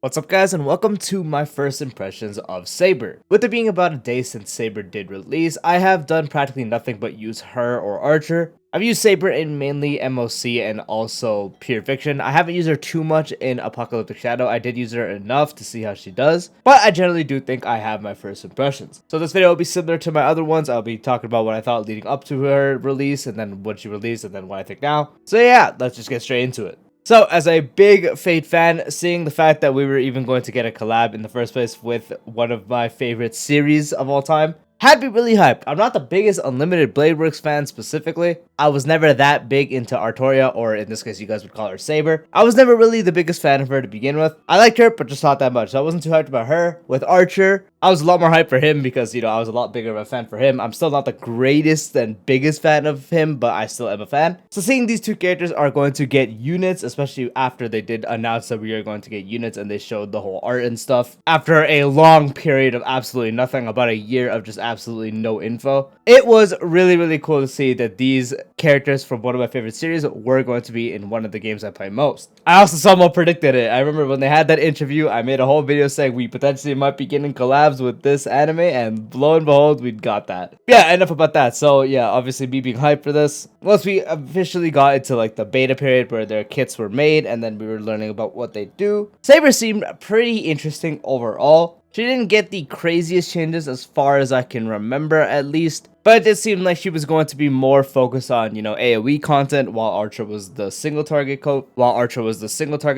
What's up guys, and welcome to my first impressions of Saber. With it being about a day since Saber did release, I have done practically nothing but use her or Archer. I've used Saber in mainly MOC and also Pure Fiction. I haven't used her too much in Apocalyptic Shadow. I did use her enough to see how she does, but I generally do think I have my first impressions. So this video will be similar to my other ones. I'll be talking about what I thought leading up to her release, and then when she released, and then what I think now. So yeah, let's just get straight into it. So, as a big Fate fan, seeing the fact that we were even going to get a collab in the first place with one of my favorite series of all time, had me really hyped. I'm not the biggest Unlimited Blade Works fan specifically. I was never that big into Artoria, or in this case you guys would call her Saber. I was never really the biggest fan of her to begin with. I liked her, but just not that much. So I wasn't too hyped about her. With Archer, I was a lot more hyped for him because, I was a lot bigger of a fan for him. I'm still not the greatest and biggest fan of him, but I still am a fan. So seeing these two characters are going to get units, especially after they did announce that we are going to get units and they showed the whole art and stuff, after a long period of absolutely nothing, about a year of just absolutely no info. It was really cool to see that these characters from one of my favorite series were going to be in one of the games I play most. I also somewhat predicted it. I remember when they had that interview, I made a whole video saying we potentially might be getting collabs with this anime, and lo and behold, we got that. Yeah, enough about that. So yeah, obviously me being hyped for this. Once we officially got into like the beta period where their kits were made and then we were learning about what they do, Saber seemed pretty interesting overall. She didn't get the craziest changes as far as I can remember, at least, but it seemed like she was going to be more focused on, AoE content, while Archer was the single target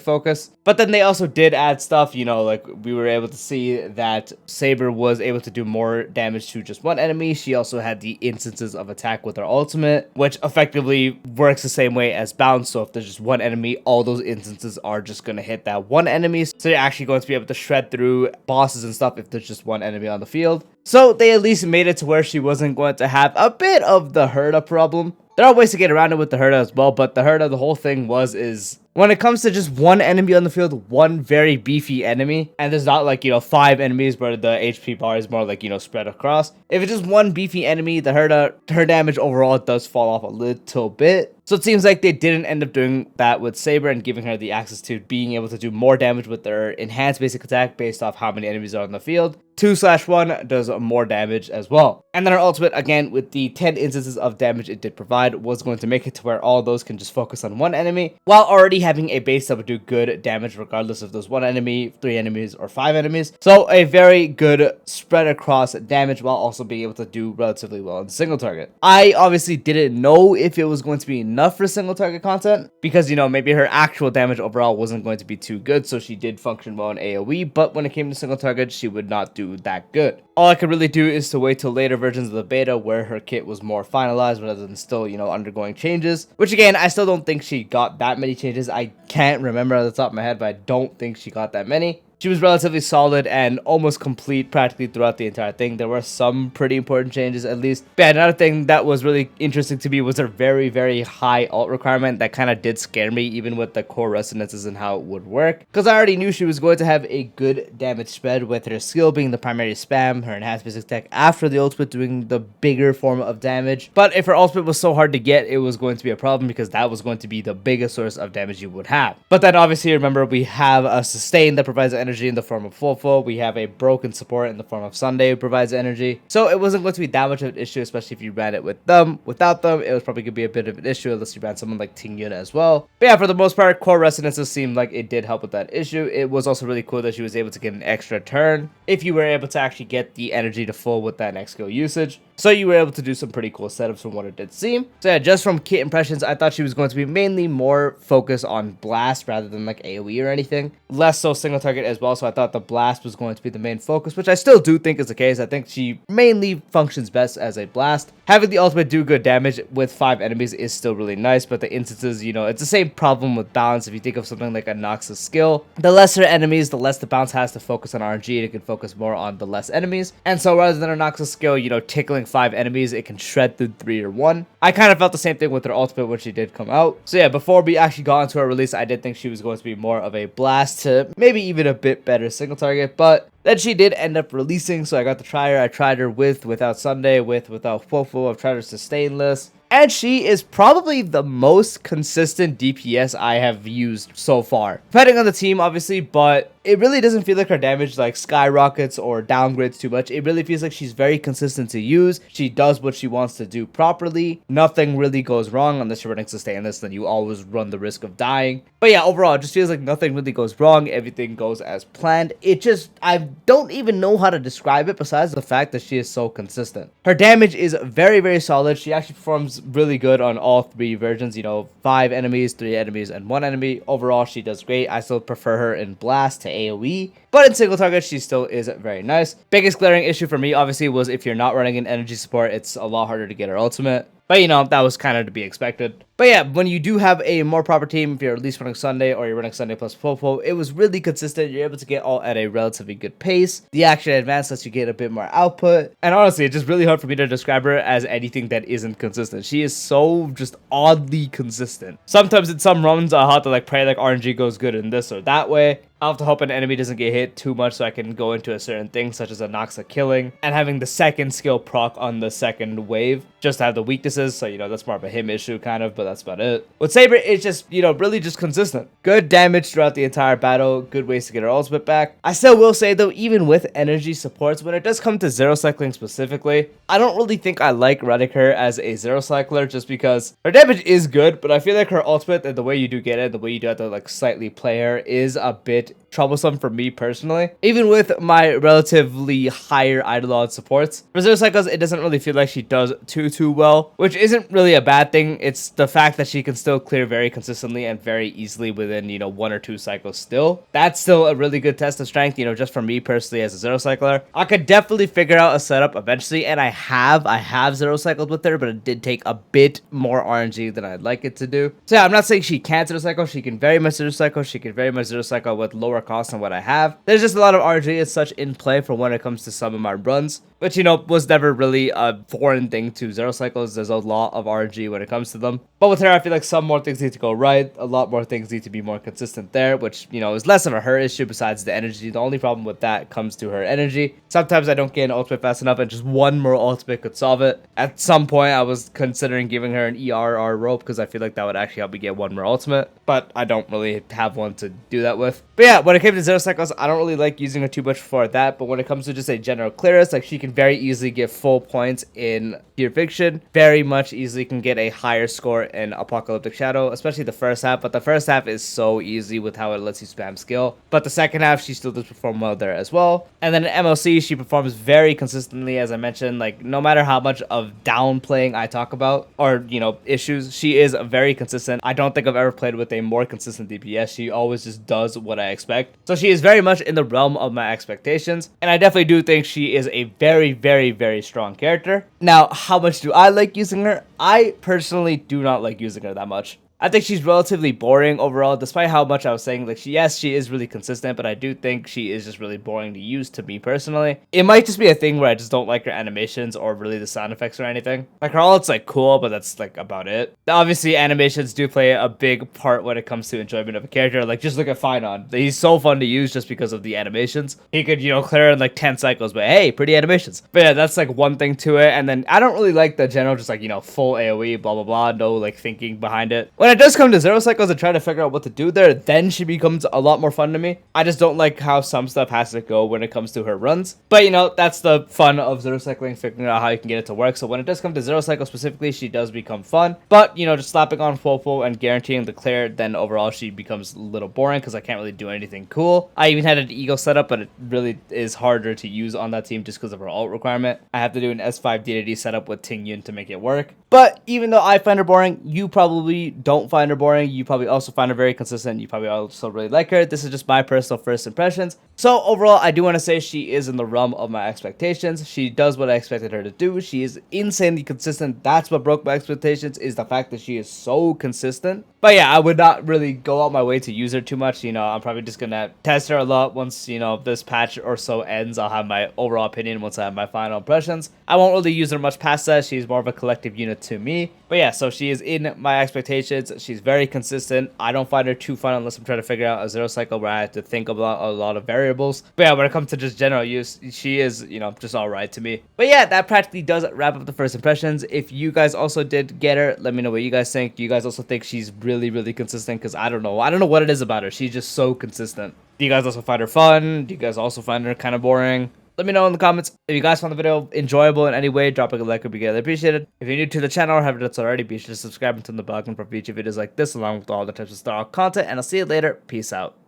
focus. But then they also did add stuff, like we were able to see that Saber was able to do more damage to just one enemy. She also had the instances of attack with her ultimate, which effectively works the same way as bounce. So if there's just one enemy, all those instances are just going to hit that one enemy. So you're actually going to be able to shred through bosses and stuff if there's just one enemy on the field. So they at least made it to where she wasn't going to have a bit of the Herda problem. There are ways to get around it with the Herda as well, but the Herda, the whole thing is when it comes to just one enemy on the field, one very beefy enemy, and there's not like, 5 enemies where the HP bar is more like, spread across. If it's just one beefy enemy, the Herda, her damage overall does fall off a little bit. So it seems like they didn't end up doing that with Saber and giving her the access to being able to do more damage with their enhanced basic attack based off how many enemies are on the field. 2/1 does more damage as well. And then her ultimate, again, with the 10 instances of damage it did provide, was going to make it to where all those can just focus on one enemy, while already having a base that would do good damage regardless if there's one enemy, 3 enemies, or 5 enemies. So a very good spread across damage while also being able to do relatively well in single target. I obviously didn't know if it was going to be enough for single target content because, maybe her actual damage overall wasn't going to be too good, so she did function well in AoE, but when it came to single target, she would not do that good. All I could really do is to wait till later versions of the beta where her kit was more finalized rather than still, undergoing changes. Which again, I still don't think she got that many changes. I can't remember at the top of my head, but I don't think she got that many. She was relatively solid and almost complete practically throughout the entire thing. There were some pretty important changes at least. But yeah, another thing that was really interesting to me was her very high ult requirement. That kind of did scare me, even with the core resonances and how it would work. Because I already knew she was going to have a good damage spread with her skill being the primary spam, her enhanced basic attack after the ultimate doing the bigger form of damage. But if her ultimate was so hard to get, it was going to be a problem because that was going to be the biggest source of damage you would have. But then obviously remember we have a sustain that provides energy in the form of Fofo. We have a broken support in the form of Sunday who provides energy. So it wasn't going to be that much of an issue, especially if you ran it with them. Without them, it was probably going to be a bit of an issue unless you ran someone like Ting Yuna as well. But yeah, for the most part, core resonances seemed like it did help with that issue. It was also really cool that she was able to get an extra turn if you were able to actually get the energy to full with that next skill usage. So you were able to do some pretty cool setups from what it did seem. So yeah, just from kit impressions, I thought she was going to be mainly more focused on blast rather than like AoE or anything. Less so single target as well, so I thought the blast was going to be the main focus, which I still do think is the case. I think she mainly functions best as a blast. Having the ultimate do good damage with 5 enemies is still really nice, but the instances, it's the same problem with balance. If you think of something like a Noxus skill, the lesser enemies, the less the bounce has to focus on RNG, and it can focus more on the less enemies. And so rather than a Noxus skill, tickling 5 enemies, it can shred through 3 or 1. I kind of felt the same thing with her ultimate when she did come out. So yeah, before we actually got into her release, I did think she was going to be more of a blast to maybe even a bit better single target, but then she did end up releasing, so I got to try her. I tried her without Sunday, without Fofo. I've tried her sustainless. And she is probably the most consistent DPS I have used so far. Depending on the team, obviously, but it really doesn't feel like her damage like skyrockets or downgrades too much. It really feels like she's very consistent to use. She does what she wants to do properly. Nothing really goes wrong unless you're running sustainless, then you always run the risk of dying. But yeah, overall, it just feels like nothing really goes wrong. Everything goes as planned. It just, I don't even know how to describe it besides the fact that she is so consistent. Her damage is very, very solid. She actually performs really good on all 3 versions, you know, 5 enemies, 3 enemies, and 1 enemy. Overall, she does great. I still prefer her in Blast to AoE, but in single target, she still is very nice. Biggest glaring issue for me, obviously, was if you're not running an energy support, it's a lot harder to get her ultimate. But, you know, that was kind of to be expected. But yeah, when you do have a more proper team, if you're at least running Sunday or you're running Sunday plus Popo, it was really consistent. You're able to get all at a relatively good pace. The action advance lets you get a bit more output. And honestly, it's just really hard for me to describe her as anything that isn't consistent. She is so just oddly consistent. Sometimes in some runs, I'll have to like pray like RNG goes good in this or that way. I'll have to hope an enemy doesn't get hit too much so I can go into a certain thing, such as a Noxa killing, and having the second skill proc on the second wave, just to have the weaknesses, so, you know, that's more of a him issue, kind of, but that's about it. With Saber, it's just, you know, really just consistent. Good damage throughout the entire battle, good ways to get her ultimate back. I still will say, though, even with energy supports, when it does come to zero cycling specifically, I don't really think I like running her as a zero cycler, just because her damage is good, but I feel like her ultimate, and the way you do get it, the way you do have to, like, slightly play her, is a bit troublesome for me personally. Even with my relatively higher Eidolon supports, for zero cycles, it doesn't really feel like she does too well, which isn't really a bad thing. It's the fact that she can still clear very consistently and very easily within, you know, 1 or 2 cycles still. That's still a really good test of strength, you know, just for me personally as a zero cycler. I could definitely figure out a setup eventually, and I have zero cycled with her, but it did take a bit more RNG than I'd like it to do. So yeah, I'm not saying she can't zero cycle. She can very much zero cycle. She can very much zero cycle with lower cost than what I have. There's just a lot of RNG as such in play for when it comes to some of my runs, which, you know, was never really a foreign thing to zero cycles. There's a lot of RNG when it comes to them. But with her, I feel like some more things need to go right. A lot more things need to be more consistent there, which, you know, is less of a her issue besides the energy. The only problem with that comes to her energy. Sometimes I don't get an ultimate fast enough, and just one more ultimate could solve it. At some point, I was considering giving her an ERR rope because I feel like that would actually help me get one more ultimate, but I don't really have one to do that with. But yeah, when it came to zero cycles, I don't really like using her too much for that, but when it comes to just a general clearance, like, she can very easily get full points in Pure Fiction, very much easily can get a higher score in Apocalyptic Shadow, especially the first half, but the first half is so easy with how it lets you spam skill, but the second half, she still does perform well there as well. And then in MLC, she performs very consistently, as I mentioned, like, no matter how much of downplaying I talk about, or, you know, issues, she is very consistent. I don't think I've ever played with a more consistent DPS. She always just does what I expect. So she is very much in the realm of my expectations, and I definitely do think she is a very, very, very strong character. Now, how much do I like using her? I personally do not like using her that much. I think she's relatively boring overall, despite how much I was saying, like, yes, she is really consistent, but I do think she is just really boring to use to me personally. It might just be a thing where I just don't like her animations or really the sound effects or anything. Like, her ult's, like, cool, but that's, like, about it. Obviously, animations do play a big part when it comes to enjoyment of a character. Like, just look at Finon. He's so fun to use just because of the animations. He could, you know, clear in, like, 10 cycles, but hey, pretty animations. But yeah, that's, like, one thing to it. And then I don't really like the general, just, like, you know, full AoE, blah, blah, blah, no, like, thinking behind it. When it does come to zero cycles and trying to figure out what to do there, then she becomes a lot more fun to me. I just don't like how some stuff has to go when it comes to her runs. But, you know, that's the fun of zero cycling, figuring out how you can get it to work. So when it does come to zero cycle specifically, she does become fun. But, you know, just slapping on Fofo and guaranteeing the clear, then overall she becomes a little boring because I can't really do anything cool. I even had an Eagle setup, but it really is harder to use on that team just because of her ult requirement. I have to do an S5 DDD setup with Ting Yun to make it work. But even though I find her boring, you probably don't find her boring. You probably also find her very consistent. You probably also really like her. This is just my personal first impressions. So overall, I do want to say she is in the realm of my expectations. She does what I expected her to do. She is insanely consistent. That's what broke my expectations, is the fact that she is so consistent. But yeah, I would not really go out my way to use her too much. You know, I'm probably just going to test her a lot. Once, you know, this patch or so ends, I'll have my overall opinion once I have my final impressions. I won't really use her much past that. She's more of a collective unit to me. But yeah, so she is in my expectations. She's very consistent. I don't find her too fun unless I'm trying to figure out a zero cycle where I have to think about a lot of variables. But yeah, when it comes to just general use, she is, you know, just alright to me. But yeah, that practically does wrap up the first impressions. If you guys also did get her, let me know what you guys think. Do you guys also think she's really, really consistent? Because I don't know what it is about her. She's just so consistent. Do you guys also find her fun? Do you guys also find her kind of boring? Let me know in the comments. If you guys found the video enjoyable in any way, dropping a like would be greatly appreciated. If you're new to the channel or haven't done so already, be sure to subscribe and turn the bell icon for future videos like this, along with all the types of Star Wars content. And I'll see you later. Peace out.